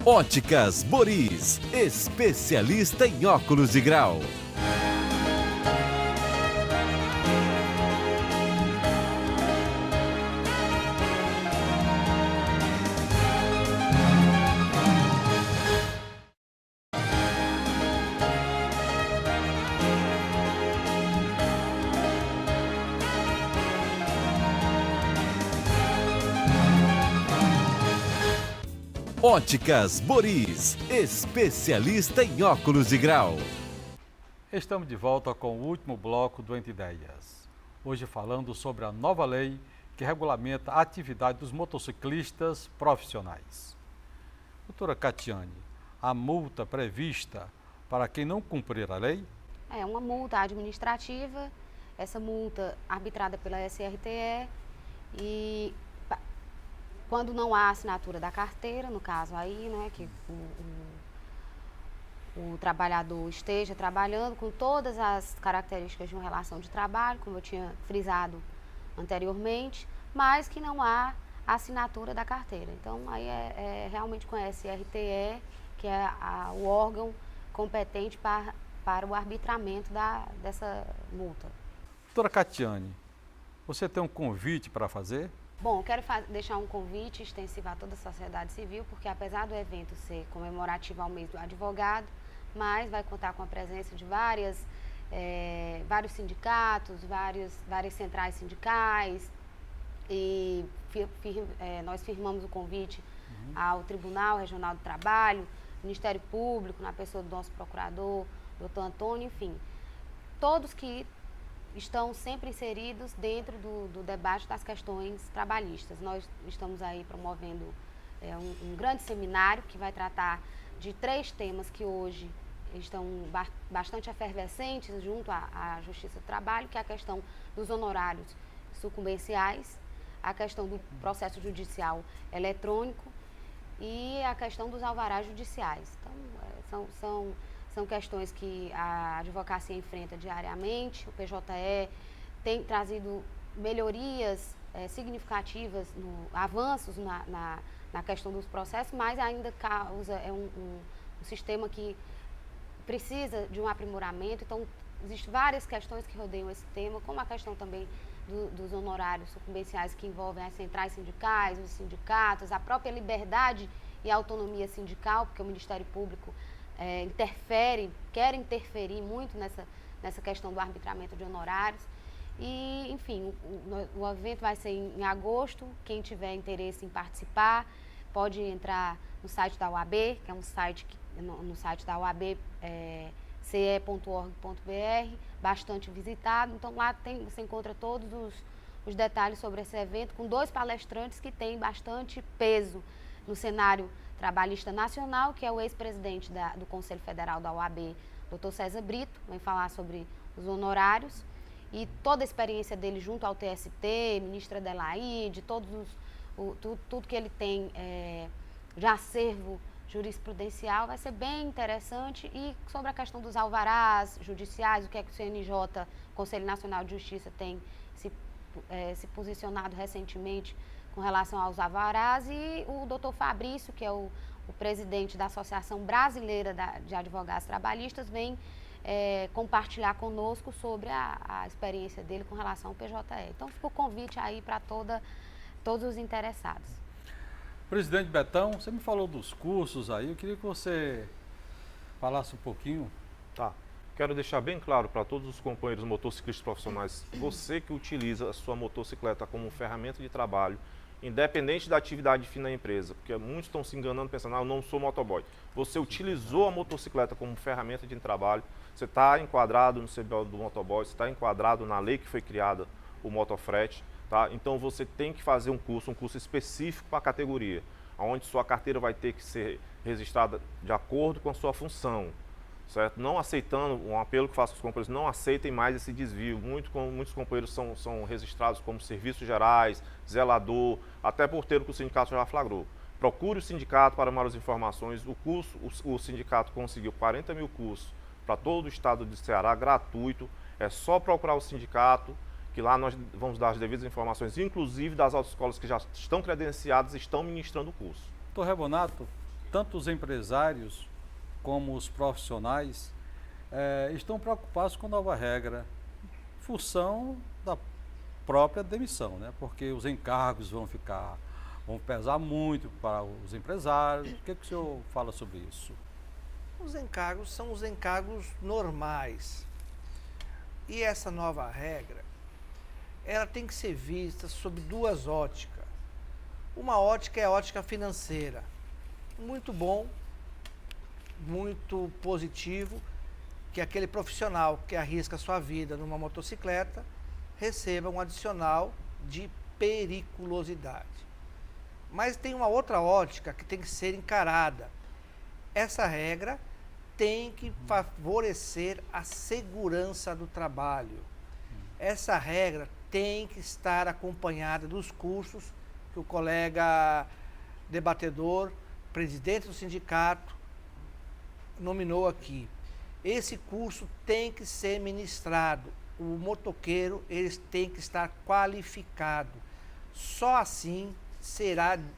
Óticas Boris, especialista em óculos de grau. Óticas Boris, especialista em óculos de grau. Estamos de volta com o último bloco do Entre Ideias. Hoje falando sobre a nova lei que regulamenta a atividade dos motociclistas profissionais. Doutora Catiane, a multa prevista para quem não cumprir a lei? É uma multa administrativa, essa multa arbitrada pela SRTE e quando não há assinatura da carteira, no caso aí, né, que o trabalhador esteja trabalhando com todas as características de uma relação de trabalho, como eu tinha frisado anteriormente, mas que não há assinatura da carteira. Então, aí é realmente com a SRTE, que é o órgão competente para o arbitramento dessa multa. Doutora Catiane, você tem um convite para fazer? Bom, eu quero deixar um convite extensivo a toda a sociedade civil, porque apesar do evento ser comemorativo ao mês do advogado, mas vai contar com a presença de vários sindicatos, várias centrais sindicais, e nós firmamos o convite ao Tribunal Regional do Trabalho, Ministério Público, na pessoa do nosso procurador, doutor Antônio, enfim, todos que estão sempre inseridos dentro do debate das questões trabalhistas. Nós estamos aí promovendo um grande seminário que vai tratar de 3 temas que hoje estão bastante efervescentes junto à Justiça do Trabalho, que é a questão dos honorários sucumbenciais, a questão do processo judicial eletrônico e a questão dos alvarás judiciais. Então, são questões que a advocacia enfrenta diariamente. O PJE tem trazido melhorias significativas, avanços na questão dos processos, mas ainda causa um sistema que precisa de um aprimoramento. Então, existem várias questões que rodeiam esse tema, como a questão também dos honorários sucumbenciais que envolvem as centrais sindicais, os sindicatos, a própria liberdade e autonomia sindical, porque o Ministério Público quer interferir muito nessa questão do arbitramento de honorários. E, enfim, o evento vai ser em agosto. Quem tiver interesse em participar pode entrar no site da UAB, que é um site no site da UAB, ce.org.br, bastante visitado. Então lá você encontra todos os detalhes sobre esse evento, com 2 palestrantes que têm bastante peso no cenário trabalhista nacional, que é o ex-presidente do Conselho Federal da OAB, Dr. César Brito, vem falar sobre os honorários e toda a experiência dele junto ao TST, ministra Adelaide, tudo que ele tem de acervo jurisprudencial vai ser bem interessante. E sobre a questão dos alvarás judiciais, o que é que o CNJ, Conselho Nacional de Justiça, tem se posicionado recentemente com relação aos alvarás, e o doutor Fabrício, que é o presidente da Associação Brasileira de Advogados Trabalhistas, vem compartilhar conosco sobre a experiência dele com relação ao PJE. Então, fica o convite aí para todos os interessados. Presidente Betão, você me falou dos cursos aí, eu queria que você falasse um pouquinho. Tá. Quero deixar bem claro para todos os companheiros motociclistas profissionais, você que utiliza a sua motocicleta como ferramenta de trabalho, independente da atividade fim da empresa, porque muitos estão se enganando pensando, eu não sou motoboy. Você utilizou a motocicleta como ferramenta de trabalho, você está enquadrado no CBO do motoboy, você está enquadrado na lei que foi criada, o motofrete. Tá? Então você tem que fazer um curso específico para a categoria, onde sua carteira vai ter que ser registrada de acordo com a sua função, certo? Não aceitando, um apelo que faço aos companheiros, não aceitem mais esse desvio. Muitos companheiros são registrados como serviços gerais, zelador, até porteiro que o sindicato já flagrou. Procure o sindicato para maiores informações. O sindicato conseguiu 40 mil cursos para todo o estado de Ceará, gratuito. É só procurar o sindicato, que lá nós vamos dar as devidas informações, inclusive das autoescolas que já estão credenciadas e estão ministrando o curso. Doutor Rebonato, tanto os empresários como os profissionais estão preocupados com a nova regra, função da própria demissão, né? Porque os encargos vão pesar muito para os empresários. O que o senhor fala sobre isso? Os encargos são os encargos normais. E essa nova regra, ela tem que ser vista sob duas óticas. Uma ótica é a ótica financeira. Muito bom, muito positivo que aquele profissional que arrisca sua vida numa motocicleta receba um adicional de periculosidade. Mas tem uma outra ótica que tem que ser encarada. Essa regra tem que favorecer a segurança do trabalho. Essa regra tem que estar acompanhada dos cursos que o colega debatedor, presidente do sindicato, nominou aqui. Esse curso tem que ser ministrado. O motoqueiro, ele tem que estar qualificado. Só assim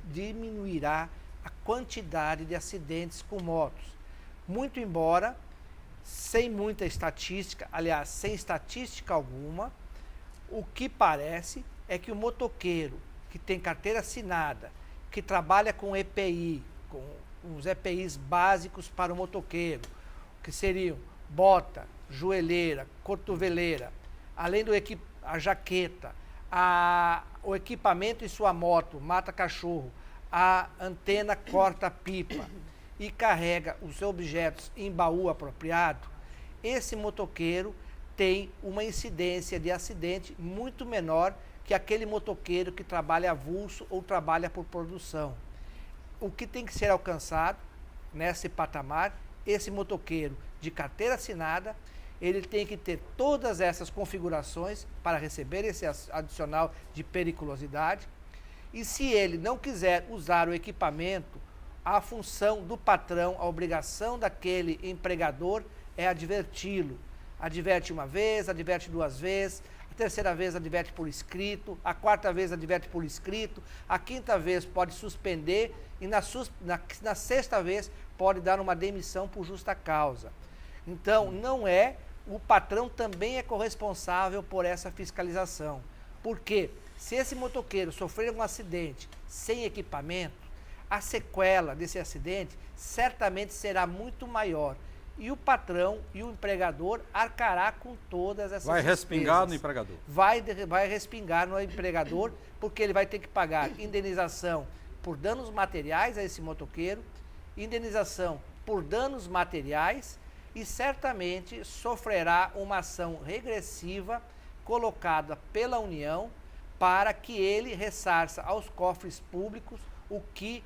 diminuirá a quantidade de acidentes com motos. Muito embora, sem muita estatística, aliás, sem estatística alguma, o que parece é que o motoqueiro que tem carteira assinada, que trabalha com EPI, com os EPIs básicos para o motoqueiro, que seriam bota, joelheira, cotoveleira, além a jaqueta, o equipamento em sua moto, mata-cachorro, a antena corta-pipa e carrega os seus objetos em baú apropriado, esse motoqueiro tem uma incidência de acidente muito menor que aquele motoqueiro que trabalha avulso ou trabalha por produção. O que tem que ser alcançado nesse patamar, esse motoqueiro de carteira assinada, ele tem que ter todas essas configurações para receber esse adicional de periculosidade. E se ele não quiser usar o equipamento, a função do patrão, a obrigação daquele empregador é adverti-lo. Adverte uma vez, adverte duas vezes, a terceira vez adverte por escrito, a quarta vez adverte por escrito, a quinta vez pode suspender e na sexta vez pode dar uma demissão por justa causa. Então, o patrão também é corresponsável por essa fiscalização. Porque se esse motoqueiro sofrer um acidente sem equipamento, a sequela desse acidente certamente será muito maior. E o patrão e o empregador arcará com todas essas despesas. Vai respingar no empregador. Vai respingar no empregador, porque ele vai ter que pagar indenização por danos materiais a esse motoqueiro, indenização por danos materiais e certamente sofrerá uma ação regressiva colocada pela União para que ele ressarça aos cofres públicos o que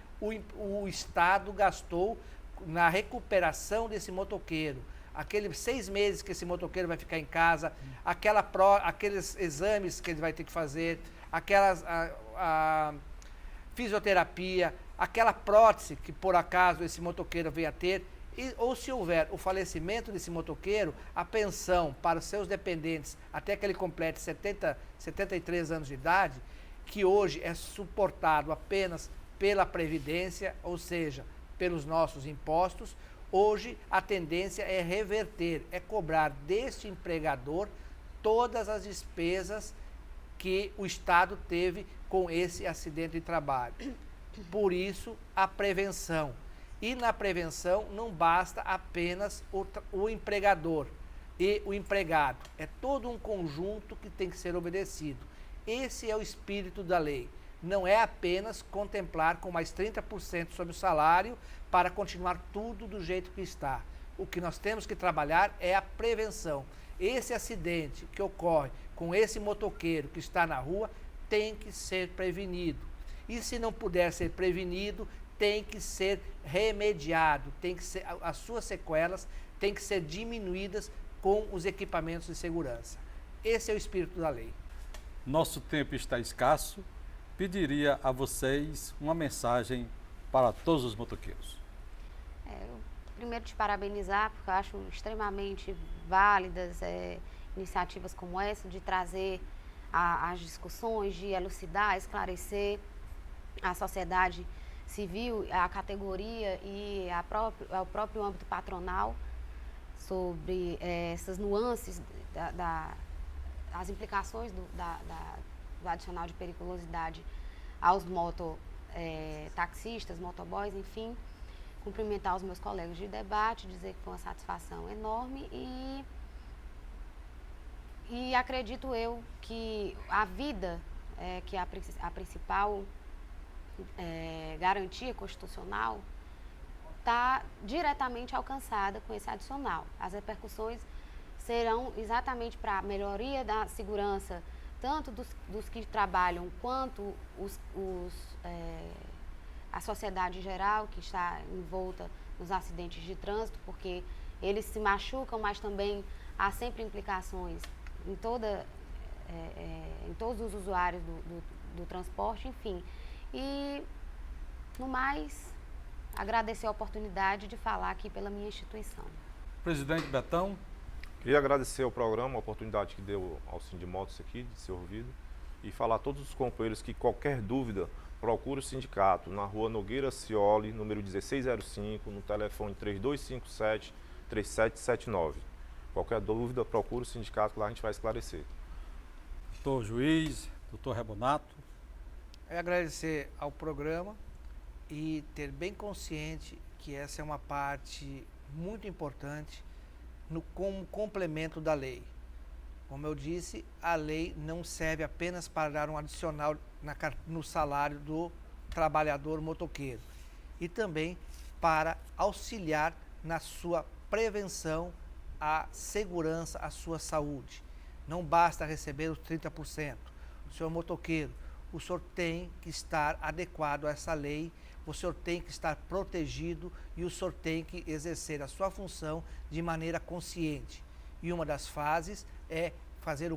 o Estado gastou na recuperação desse motoqueiro. Aqueles 6 meses que esse motoqueiro vai ficar em casa, aqueles exames que ele vai ter que fazer, a fisioterapia, aquela prótese que por acaso esse motoqueiro venha a ter, ou se houver o falecimento desse motoqueiro, a pensão para os seus dependentes até que ele complete 73 anos de idade, que hoje é suportado apenas pela Previdência, ou seja, pelos nossos impostos, Hoje, a tendência é reverter, é cobrar deste empregador todas as despesas que o Estado teve com esse acidente de trabalho. Por isso, a prevenção. E na prevenção não basta apenas o empregador e o empregado. É todo um conjunto que tem que ser obedecido. Esse é o espírito da lei. Não é apenas contemplar com mais 30% sobre o salário para continuar tudo do jeito que está. O que nós temos que trabalhar é a prevenção. Esse acidente que ocorre com esse motoqueiro que está na rua tem que ser prevenido. E se não puder ser prevenido, tem que ser remediado, tem que ser, as suas sequelas têm que ser diminuídas com os equipamentos de segurança. Esse é o espírito da lei. Nosso tempo está escasso. Pediria a vocês uma mensagem para todos os motoqueiros. Primeiro te parabenizar, porque eu acho extremamente válidas iniciativas como essa, de trazer as discussões, de elucidar, esclarecer a sociedade civil, a categoria e o próprio âmbito patronal sobre essas nuances, as implicações do adicional de periculosidade aos taxistas, motoboys, enfim. Cumprimentar os meus colegas de debate, dizer que foi uma satisfação enorme e acredito eu que a vida, que é a principal garantia constitucional, está diretamente alcançada com esse adicional. As repercussões serão exatamente para a melhoria da segurança, tanto dos que trabalham quanto a sociedade em geral, que está envolta nos acidentes de trânsito, porque eles se machucam, mas também há sempre implicações em todos os usuários do transporte, enfim. E, no mais, agradecer a oportunidade de falar aqui pela minha instituição. Presidente Betão. Queria agradecer ao programa, a oportunidade que deu ao Sindimotos aqui de ser ouvido e falar a todos os companheiros que qualquer dúvida, procure o sindicato na rua Nogueira Cioli, número 1605, no telefone 3257-3779. Qualquer dúvida, procure o sindicato que lá a gente vai esclarecer. Doutor Juiz, doutor Rebonato. Eu agradecer ao programa e ter bem consciente que essa é uma parte muito importante como complemento da lei. Como eu disse, a lei não serve apenas para dar um adicional no salário do trabalhador motoqueiro, e também para auxiliar na sua prevenção à segurança, à sua saúde. Não basta receber os 30%. O senhor motoqueiro, o senhor tem que estar adequado a essa lei, o senhor tem que estar protegido e o senhor tem que exercer a sua função de maneira consciente. E uma das fases é fazer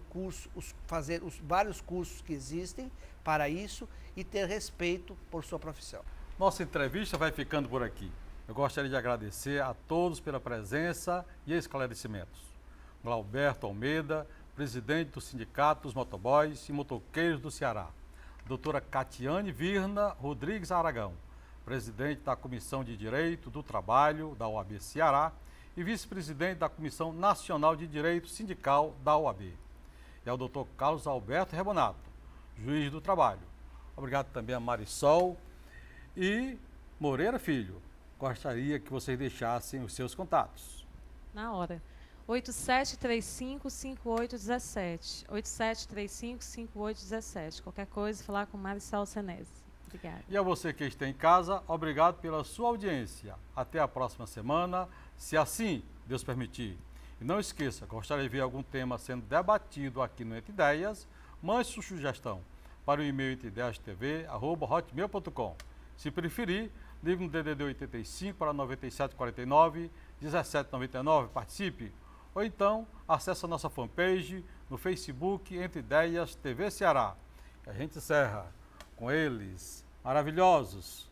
fazer os vários cursos que existem para isso e ter respeito por sua profissão. Nossa entrevista vai ficando por aqui. Eu gostaria de agradecer a todos pela presença e esclarecimentos. Glauberto Almeida, presidente do Sindicato dos Motoboys e Motoqueiros do Ceará. Doutora Catiane Virna Rodrigues Aragão, presidente da Comissão de Direito do Trabalho da OAB Ceará e vice-presidente da Comissão Nacional de Direito Sindical da OAB. E ao doutor Carlos Alberto Rebonato, juiz do trabalho. Obrigado também a Marisol e Moreira Filho. Gostaria que vocês deixassem os seus contatos. Na hora. 8735-5817. 8735-5817. Qualquer coisa, falar com Marisol Senese. Obrigada. E a você que está em casa, obrigado pela sua audiência. Até a próxima semana, se assim Deus permitir. E não esqueça, gostaria de ver algum tema sendo debatido aqui no Entre Ideias, mande sua sugestão para o e-mail entreideastv@hotmail.com. Se preferir, ligue no DDD 85 para 9749 1799, participe. Ou então, acesse a nossa fanpage no Facebook Entre Ideias TV Ceará. E a gente encerra com eles, maravilhosos.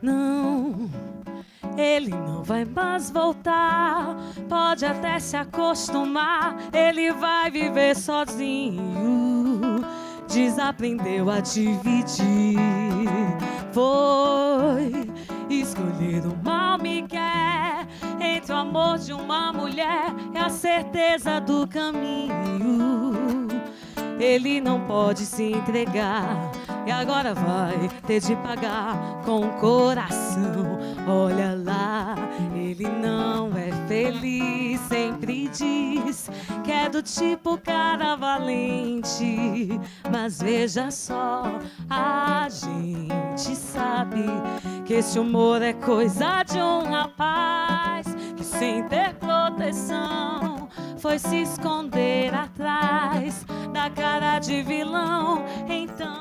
Não ele não vai mais voltar. Pode até se acostumar, ele vai viver sozinho. Desaprendeu a dividir. Foi escolher o mal me quer. Entre o amor de uma mulher e a certeza do caminho. Ele não pode se entregar e agora vai ter de pagar com o coração. Olha lá, ele não é feliz. Sempre diz que é do tipo cara valente. Mas veja só, a gente sabe que esse humor é coisa de um rapaz que sem ter proteção foi se esconder atrás da cara de vilão. Então